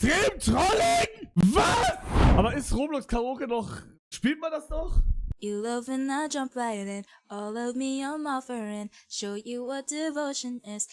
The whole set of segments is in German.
extrem Trolling? Was? Aber ist Roblox Karaoke noch... Spielt man das noch? You love when I jump right in. All of me I'm offering. Show you what devotion is.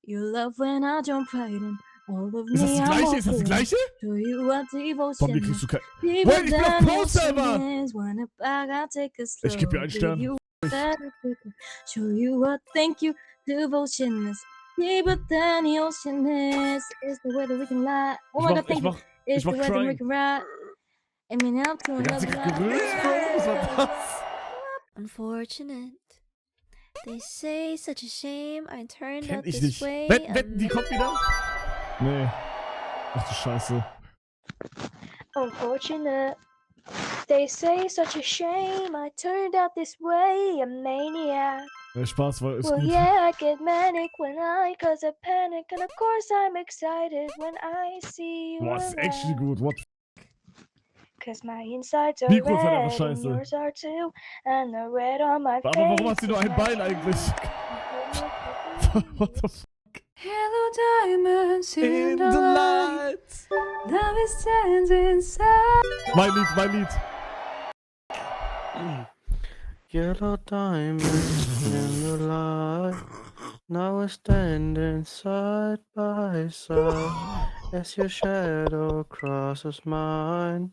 You love when I jump right in. All of Ist das me die I'm gleiche? Ist das die offering. gleiche? Show you what devotion Zombie kriegst du kein... Deeper Wait, ich bin auf than Pro Server! ocean is. When I gotta take a slow. Ich geb dir einen Stern. You show you what thank you devotion is. Deeper than the ocean is the way that we can lie. Oh my god, thank you. It's the way that we can ride. And me now to Der ganze another Gerüst, Bro, was war das? Unfortunate. They say such a shame I turned Kenn out ich this nicht. way. Wetten, die kommt wieder? Nee. Ach du Scheiße. Unfortunate. They say such a shame I turned out this way, a maniac. Der Spaß war, ist Well, gut. yeah, I get manic cause I panic, and of course I'm excited when I see you Boah, ist actually around. gut. What? Cause my insides are Mikro ist halt einfach red, and scheiße. yours are too, and the red on my Aber face. warum hat sie nur ein Bein eigentlich? What the fuck? Hello diamonds in the light. lights. Love is stands inside. Mein Lied. Yellow diamonds in the light. Now we're standing side by side as your shadow crosses mine.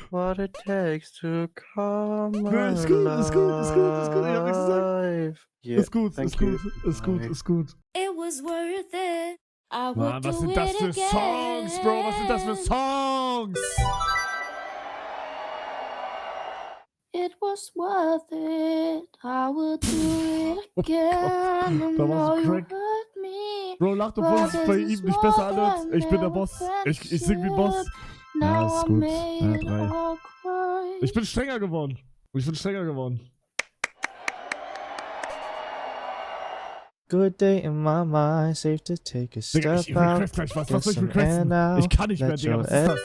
What it takes to come Nee, ist gut, ist gut, ist gut, ist gut. Ich hab nichts gesagt. alive. Yeah, Ist gut, thank ist gut, you. ist gut, ist gut. It was worth it. I would Mann, was do sind das it für again. Songs, Bro? Was sind das für Songs? It was worth it. I would do it Oh again. Gott, I da know war's you Crack. hurt me. Bro, lacht, obwohl es bei ihm nicht besser anhört. Ich bin der Boss. Ich sing wie ein Boss. Ja, ist gut. Ja, 3. Ich bin strenger geworden. Good day in my mind, safe to take a Digga, step ich out. request gleich was. get Was soll ich some requesten? air now, Ich kann nicht mehr, let Digga. your Was ist das?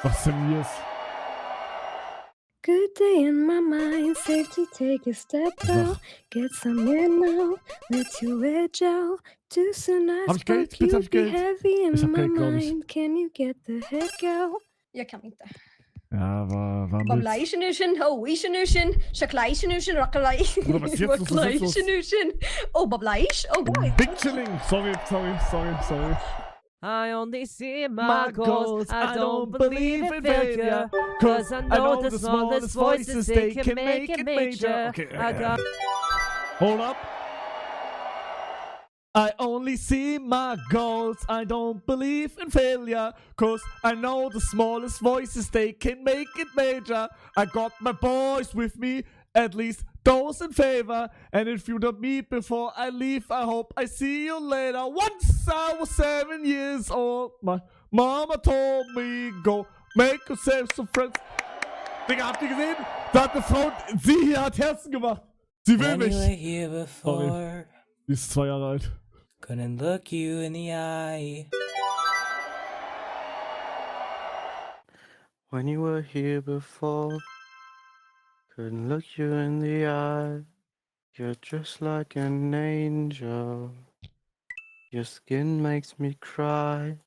Was ist denn hier? Good day in my mind, safe to take a step out. Get some air now, let your edge out. Too soon I Hab ich Geld? spoke, Bitte, hab you'd ich be Geld? heavy in Ich hab my Geld, glaub ich. mind. Can you get the heck out? Jag kan inte. Ja, war mit. Bablaisjenuschen, hoisjenuschen, shaklaisjenuschen, rakalai. Bruder, was ist jetzt los? Was ist jetzt los? Raklaisjenuschen. Oh, bablaisch. Oh, guy. Big Chilling. Sorry. I only see My my goals. I don't believe in failure. Cause I know the smallest voices, they can make it major. Okay, I got hold up. I only see my goals. I don't believe in failure. Cause I know the smallest voices, they can make it major. I got my boys with me, at least those in favor. And if you don't meet before I leave, I hope I see you later. Once I was 7 years old, my mama told me, go make yourself some friends. Digga, habt ihr gesehen? Da hat eine Frau, sie hier hat Herzen gemacht. Sie will mich. Sorry. Die ist 2 Jahre alt. couldn't look you in the eye. When you were here before, couldn't look you in the eye. You're just like an angel. Your skin makes me cry.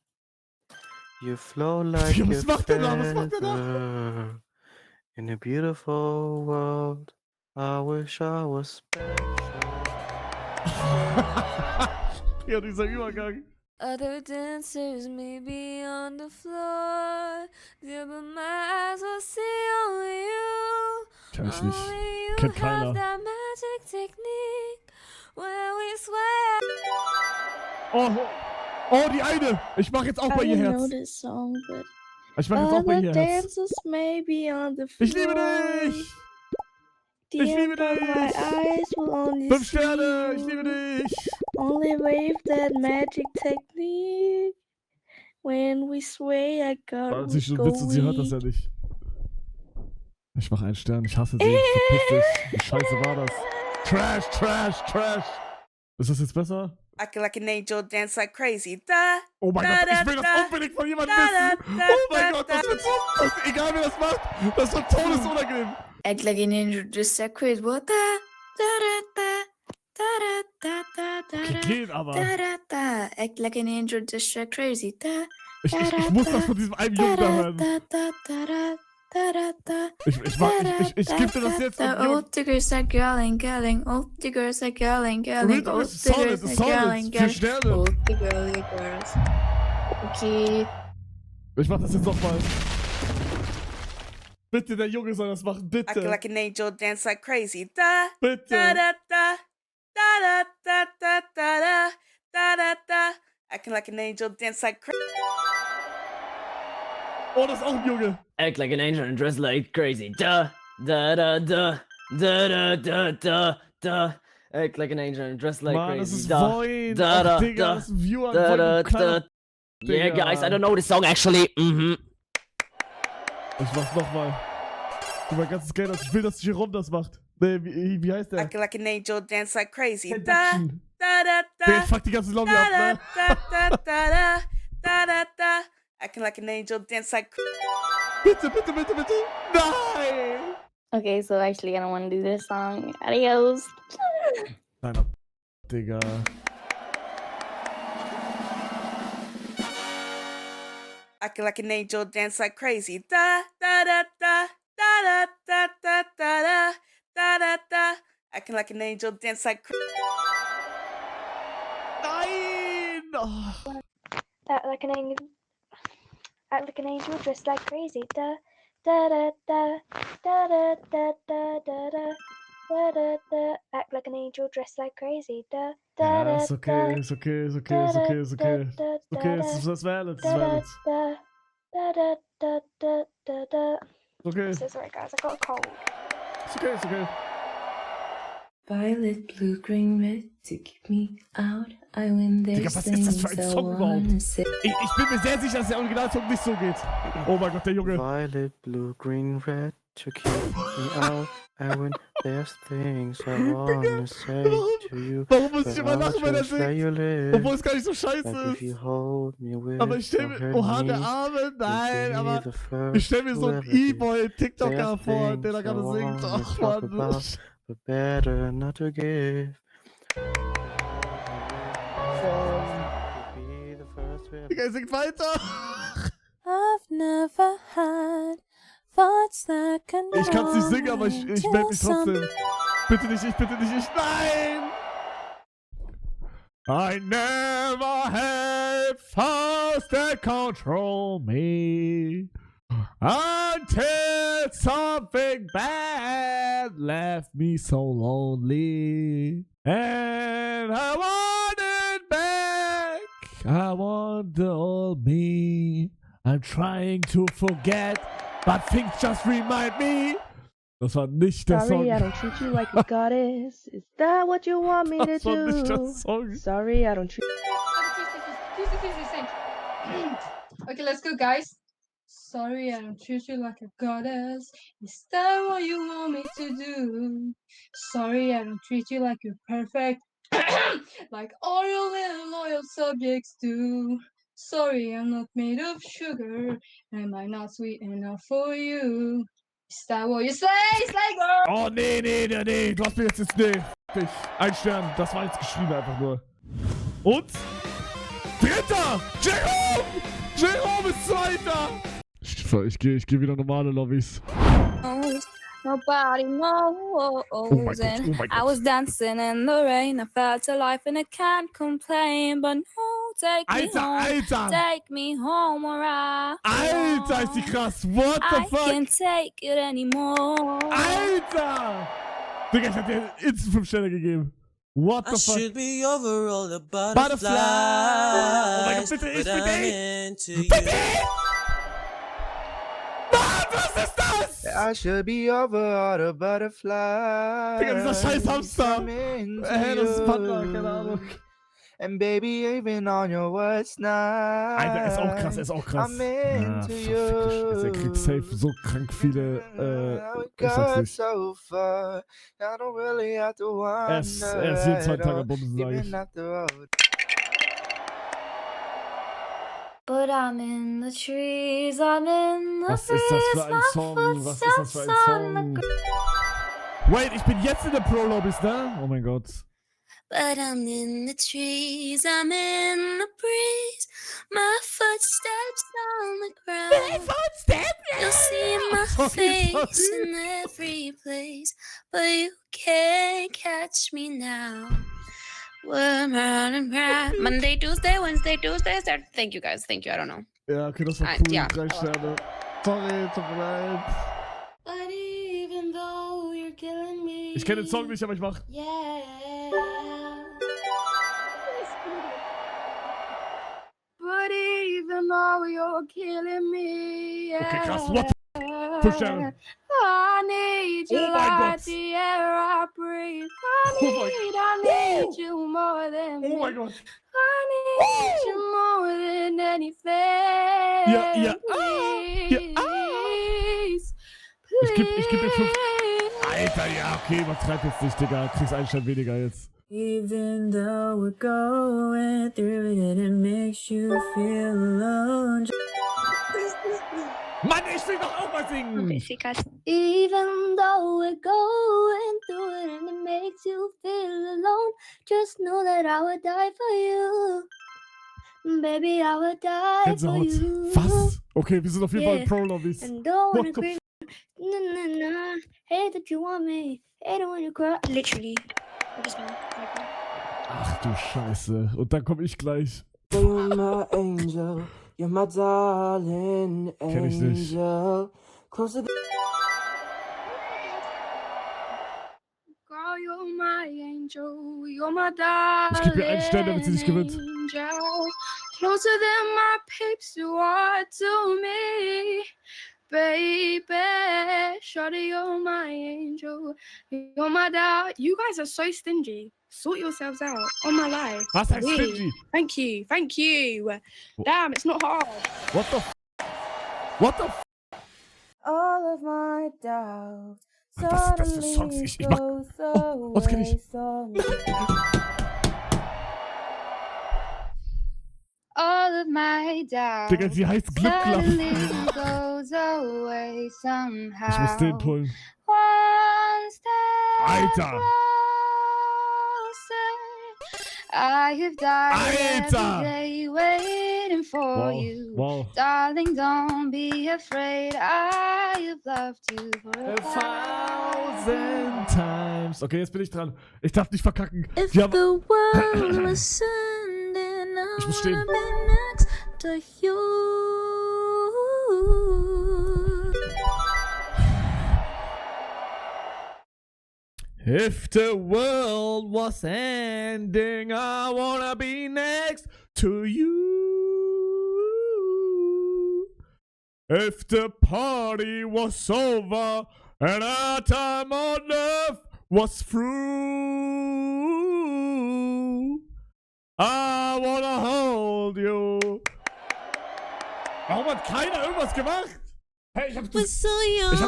You flow like a Was macht der da? Was macht der da? feather in a beautiful world. I wish I was special. Ja, dieser Übergang. Other dancers may be on the floor, yeah, but my eyes will see only you. Kenn ich nicht. Only you Kennt have keiner. that magic technique when we swear. Oh, die eine. Ich mach jetzt auch bei ihr Herz. this song, but Ich mach jetzt auch bei ihr Herz. dancers may be on the Ich liebe dich. Ich liebe dich. 5 Sterne. Ich liebe dich. Only wave that magic technique. When we sway, I got Sie schon Witz und sie hört das ja nicht. Ich mach 1 Stern. Ich hasse sie. Verpiss dich. Wie scheiße war das? Trash. Ist das jetzt besser? Acting like an angel, dance like crazy. Da, Oh mein Gott, ich will das unbedingt von jemandem wissen. Oh mein Gott, das wird so, egal wer das macht, das wird todesunangenehm. Act like an angel, just like crazy. What the? Da da da da da da da Okay, geht aber. da da da. Act like an angel, just like crazy. Da. Ich muss das von diesem einen Jungen da hören. Ich gebe dir das jetzt. Old the girls are girling. Old the girls are girling. Old the girls are girling. Old the girls. Okay. Ich mach das jetzt nochmal. Bitte, der Junge soll das machen, bitte. Acting like an angel, dance like crazy. Da, bitte. Da, da, da, da, da, da, da, da, da, da, da. Acting like an angel, dance like crazy. Oh, das ist auch ein Junge. Act like an angel and dress like crazy. Da, da, da, da, da, da, da, da, da. Act like an angel and dress like Mann, crazy. Das ist da, Void. da, da, Digga, da, das ist ein Viewer. da, da, da. Yeah, guys, I don't know this song actually. Ich mach's nochmal. Du mein ganzes Geld aus. Ich will, dass Jerome das macht. Nee, wie heißt der? Acting like an angel, dance like crazy. Da, Seduction. da, da, da. Der fuck die ganze Lobby ab, ne? Da, da, da, da, da, da, da. Acting like an angel, dance like Bitte, bitte, bitte, bitte. Nein! Okay, so actually I don't want to do this song. Adios. Nein, Digga. Acting like an angel, dance like crazy. Da, da, da, da, da, da, da, da, da, da, da, da. Acting like an angel, dance like crazy. Nein! Oh. Act like an angel, dressed like crazy. Da da da da da da da da da da da da. Act like an angel, dressed like crazy. Da da da. Ist okay, ist okay, ist okay, ist okay, ist okay. Okay, das wäre das wäre jetzt. Da da da da da da. Okay. So sorry guys, I got a cold. Ist okay, ist okay. Violet, blue, green, red to keep me out. I win their Digga, was ist das für ein Song überhaupt? Ich bin mir sehr sicher, dass der Originalsong nicht so geht. Oh mein Gott, der Junge. Violet, blue, green, red to keep me out. I win there's things I wanna say to you. Warum muss ich immer lachen, wenn er singt? Obwohl es gar nicht so scheiße ist. Aber ich stell mir, oha, der Arme, nein, aber ich stell mir so einen E-Boy-TikToker vor, der da gerade singt. Ach man. But better not to give. Digga, singt weiter. I've never had thoughts that can Ich kann's nicht singen, aber ich meld mich trotzdem. Bitte nicht ich, bitte nicht ich. Nein! I never had thoughts that control me until something bad left me so lonely. And I want it back. I want the old me. I'm trying to forget, but things just remind me. Das war nicht der Song. Sorry, I don't treat you like a goddess. Is that what you want me to Das war nicht der do? Song. Sorry, I don't treat. Okay, let's go, guys. Sorry, I don't treat you like a goddess. Is that what you want me to do? Sorry, I don't treat you like you're perfect. Like all your little loyal subjects do. Sorry, I'm not made of sugar. Am I not sweet enough for you? Is that what you say? Like, oh, nee, du hast mir jetzt nee. Ein Stern, das war jetzt geschrieben einfach nur. Und? Dritter! Jerome ist Zweiter! Ich geh wieder normale Lobbys. Nobody knows. Oh my God. I was dancing in the rain. I felt alive and I can't complain. But no, take me home. Alter! Take me home or Alter, ist die krass. What the fuck? I can't take it anymore. Alter! Digga, ich hab dir instant 5 Sterne gegeben. What the fuck? Should be over all the Butterfly! Oh mein Gott, bitte ich, bitte! Mann, was ist das? I should be over all the butterflies. Digga, dieser scheiß Hamster. Das ist Panda, keine Ahnung. And baby, even on your worst night. Alter, er ist auch krass. I'm into you. Er kriegt safe so krank viele, ich sag's nicht. So far, I don't really have to wonder. Er ist jeden 2 Tage Bumsen, sag ich. But I'm in the trees, I'm in the Was ist das für ein Song? Was ist das für ein Song? Wait, ich bin jetzt in der Pro-Lobbys, ne? Oh mein Gott. but I'm in the trees, I'm in the breeze. My footsteps on the ground. You'll see my face in every place, but you can't catch me now. We're running round. Monday, Tuesday, Wednesday, Tuesday, Saturday. Thank you guys. Thank you. I don't know. Ja, okay, das war cool. Ja. 3 Sterne. Sorry, tut mir leid. But even though you're killing me. Ich kenne den Song nicht, aber ich mach. Yeah. But even though you're killing me, yeah. Okay, krass. What? 5 Sterne. I need you Oh mein like Gott. the air I breathe. Oh I need you more than me. Oh mein Gott. I need you more than anything. Ja, ja. Please, Ich geb dir 5. Alter, ja, okay, übertreib jetzt nicht, Digga. Kriegst einen Stern weniger jetzt. Even though we're going through it, it makes you feel alone. Mann, ich will doch auch mal singen. Even though we're going through it and it makes you feel alone, just know that I would die for you. Baby, I would die for Gänsehaut. you. Was? Okay, wir sind auf jeden Fall in Yeah. Pro-Lobbys. And don't wanna What the agree. Na na na. Hate that you want me. Hate it when you cry. Literally. Just now. Ach du Scheiße. Und dann komm ich gleich. You're my angel, you're my darling Kenn ich nicht. angel. Closer than Girl, you're my angel, you're my darling. Ich gebe ihr einen Stern, damit sie nicht gewinnt. Angel. Closer than my peeps you are to me, baby. Shawty, you're my angel, you're my dad. You guys are so stingy. Sort yourselves out. On my life. Was heißt Please. stingy? Thank you, thank you. Damn, it's not hard. What the What the All of my doubts Was ist das für Songs? suddenly Ich mag... goes Oh, was kenn ich? away someday. All of my doubts Digga, sie heißt Glückklaff. suddenly goes away somehow. Ich muss den pullen. One step Alter! closer. I have died Alter! every day waiting for Wow, you. wow. Darling, don't be afraid. I have loved you for 1,000 times. Okay, jetzt bin ich dran. Ich darf nicht verkacken. If Die haben... the world was ending, I Ich muss stehen. wanna be next to you. If the world was ending, I wanna be next to you. If the party was over and our time on earth was through, I wanna hold you. Warum hat keiner irgendwas gemacht? Hey, ich hab's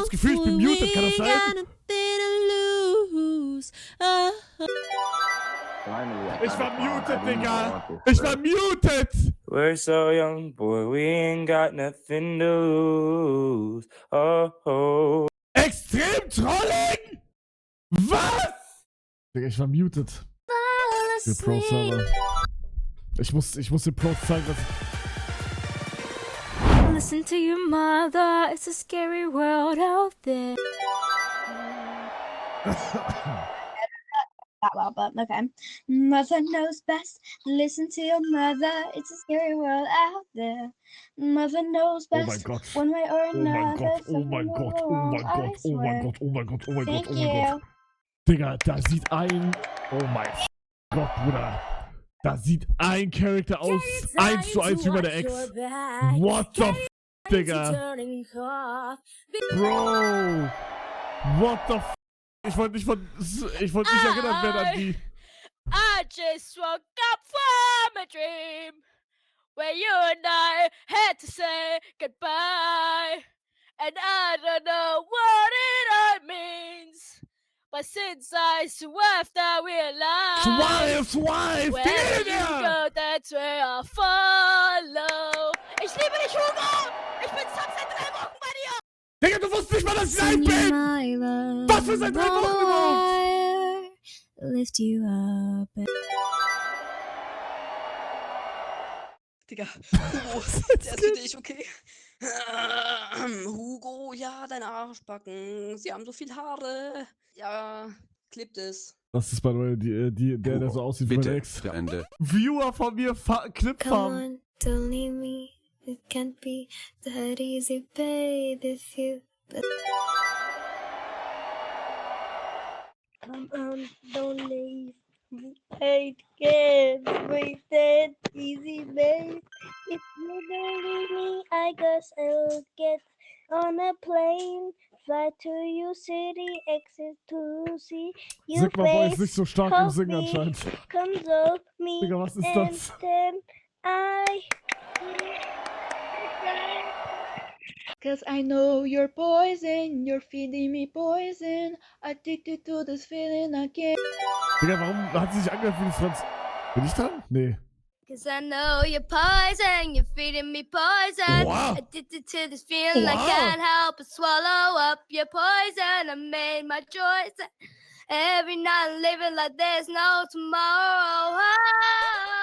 Gefühl, ich bin muted, kann das sein? Ich war muted, Digga. Ich war muted. We're so young, boy, we ain't got nothing to lose. Oh, oh. Extrem Trolling? Was? Digga, ich war muted. Der Pro-Server. Ich muss den Pros zeigen, was... Listen to your mother, it's a scary world out there. That well, but okay. Mother knows best. Listen to your mother. It's a scary world out there. Mother knows Oh mein best. Gott. One way or Oh mein another. Gott, oh mein Gott, oh mein Gott, oh mein Gott, oh mein Gott, oh mein Gott, Thank oh mein you. Gott. Digga, da sieht ein... Oh mein Gott, Bruder. Da sieht ein Charakter aus, 1:1 wie meine Ex. What the f***, Digga? Bro. What the f***? Ich wollte nicht erinnert werden an die... I just woke up from a dream where you and I had to say goodbye. And I don't know what it all means. But since I swerved, I realized Swipe! where you go, that's where I follow. Ich liebe dich, Hugo! Ich bin seit 3 Wochen bei dir! Digga, du wusstest nicht mal, dass ich live bin! Was für seit 3 Wochen überhaupt? lift you up. Digga, Hugo, der ist für dich, okay? Hugo, ja, deine Arschbacken, sie haben so viel Haare. Ja, klippt es. Das ist bei der so aussieht wie mein Ex. Viewer von mir, Clip Come farm. on, don't leave me. It can't be that easy, babe, if you... Come on, don't leave me. I can't wait that easy, babe. If you don't leave me, I guess I'll get on a plane. Fly to your city, exit to see your Sigma Boy ist face. nicht so stark im Help Singen me, anscheinend. console me, Digga, was ist and das? then I... Cause I know you're poison, you're feeding me poison. Addicted to this feeling again. Digga, warum hat sie sich angehört wie Franz? Bin ich dran? Nee. Cause I know you're poison, you're feeding me poison. Wow. Addicted to this feeling, I can't help but swallow up your poison. I made my choice. Every night I'm living like there's no tomorrow.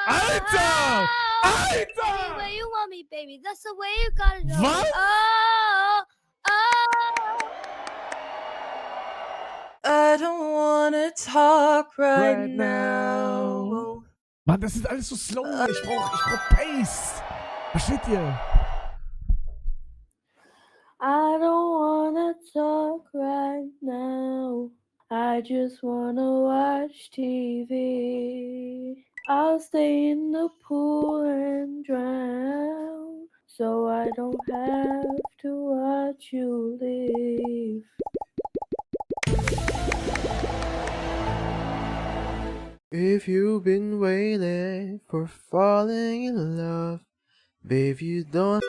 Alter! Alter! Any way you want me, baby, that's the way you gotta know. Was? I don't wanna talk right now. Mann, das ist alles so slow. Ich brauch Pace. Versteht ihr? I don't wanna talk right now. I just wanna watch TV. I'll stay in the pool and drown, so I don't have to watch you leave. If you've been waiting for falling in love, babe, you don't.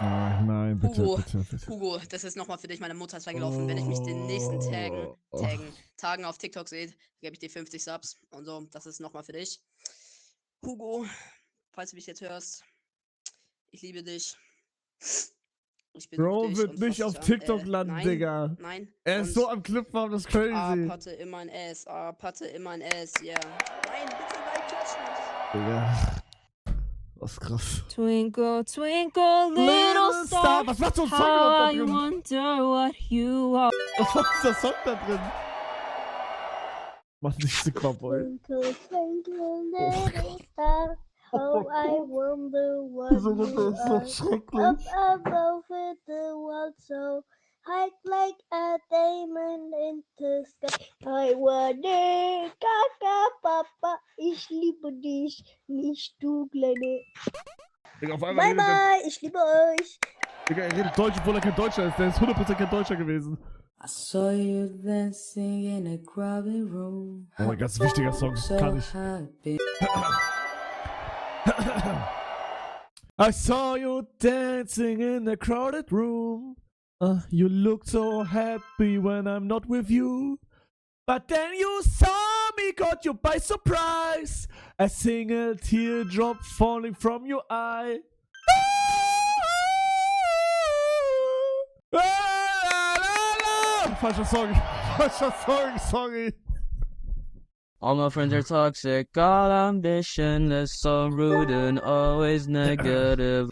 Nein, bitte, Hugo, bitte. Hugo, das ist nochmal für dich. Meine Mutter ist reingelaufen. Wenn ich mich den nächsten Tagen auf TikTok sehe, gebe ich dir 50 Subs und so. Das ist nochmal für dich. Hugo, falls du mich jetzt hörst, ich liebe dich. Ich bin Bro wird nicht auf TikTok landen, nein, Digga. Nein. Er ist so am Clipfarm, das ist crazy. Patte in mein Ass, Patte in mein Ass, yeah. Nein, bitte, nein, touch mich. Digga. Was krass. Twinkle, twinkle, little star. Was macht so ein Song how überhaupt da I drin? wonder what you are. Was macht dieser Song da drin? Mach nicht Sigma Boy. Twinkle, twinkle, little star, how I wonder what you are. Up above with the world so high like a diamond in the sky. I wonder, Kaka, Papa, ich liebe dich, nicht du kleine. Digga, auf einmal Bye bye, ich liebe euch. Digga, er redet Deutsch, obwohl er kein Deutscher ist. Der ist 100% kein Deutscher gewesen. I saw you dancing in a crowded room. Oh, ein ganz wichtiger Song, kann ich. I saw you dancing in a crowded room. You look so happy when I'm not with you. But then you saw me, caught you by surprise. A single teardrop falling from your eye. Falscher Song, sorry. All my friends are toxic, all ambitionless, so rude and always negative.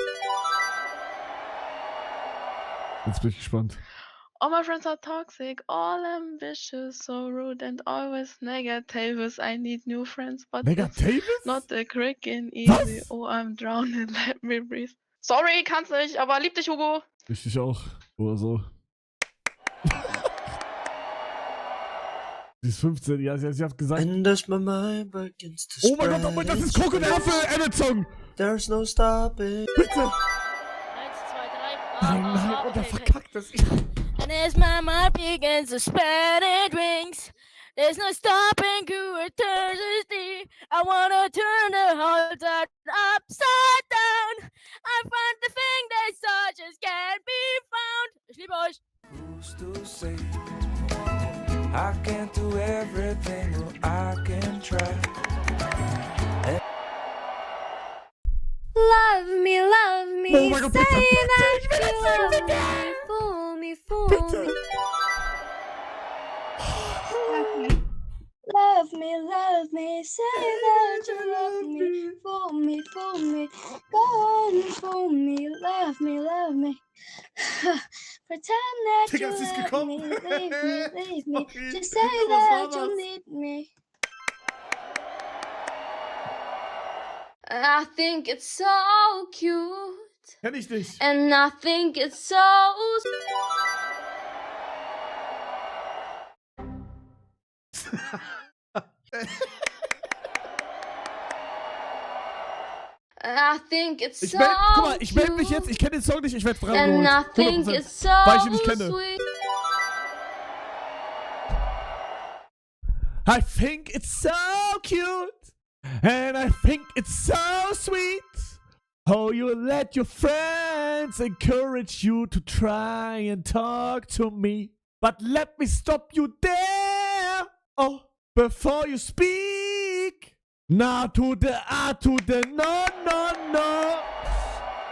Jetzt bin ich gespannt. All my friends are toxic, all ambitious, so rude and always negative. I need new friends, but Negative? not the quick and easy. Oh, I'm drowning, let me breathe. Sorry, kann's nicht, aber lieb dich, Hugo. Richtig auch. Oder so. Sie ist 15, ja, sie hat gesagt. My mind begins to oh mein Gott, das ist Crocodile für Edit-Song! There's no stopping. Bitte! 1, 2, 3. Nein, und er verkackt das. And as my mind begins to spread and rings, there's no stopping to eternity. I wanna turn the whole world upside down. I find the thing that such as can't be found. Ich liebe euch. Who's to say I can't do everything, or I can try. Love me, Oh mein Gott, say bitte, that you love me, fool me, fool me. love me. Say that you love me. Fool me, fool me. Go on and fool me. Love me, love me. Pretend that Digga, you es ist love gekommen. me. Leave me. Okay, Just say was that war you das? need me. I think it's so cute. Kenn ich nicht. And I think it's so I think it's so Guck mal, ich melde mich jetzt, ich kenne den Song nicht, ich werde and I dran think 100%, it's so weil ich ihn nicht kenne. sweet. I think it's so cute, and I think it's so sweet. How you let your friends encourage you to try and talk to me. But let me stop you there, oh, before you speak. Now to the A to the no, no, no.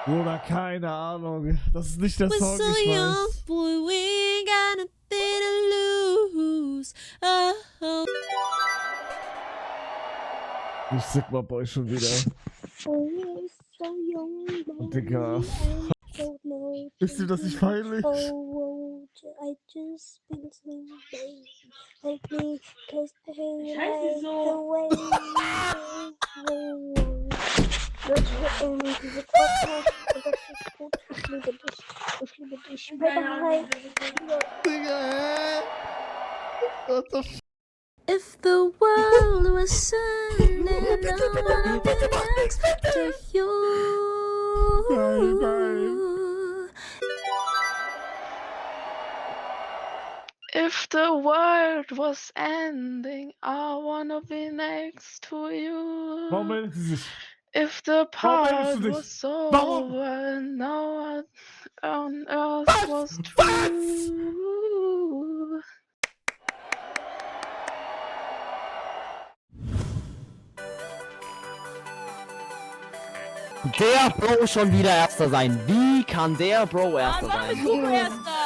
Oder keine Ahnung, das ist nicht der We're Song, so ich young, weiß. boy, we ain't got nothing to lose. Oh. Ich Sigma Boy schon wieder. Digga. Ist dir das nicht peinlich? Oh, I just been sleeping lately, cause I like the way If the world was sending out to you. If the world was ending, I wanna be next to you. Warum meldet sie sich? If the Warum meldest part du dich? was Warum? over, now what on earth was true. Der Bro schon wieder Erster sein. Wie kann der Bro Erster Warum sein? bist du Erster?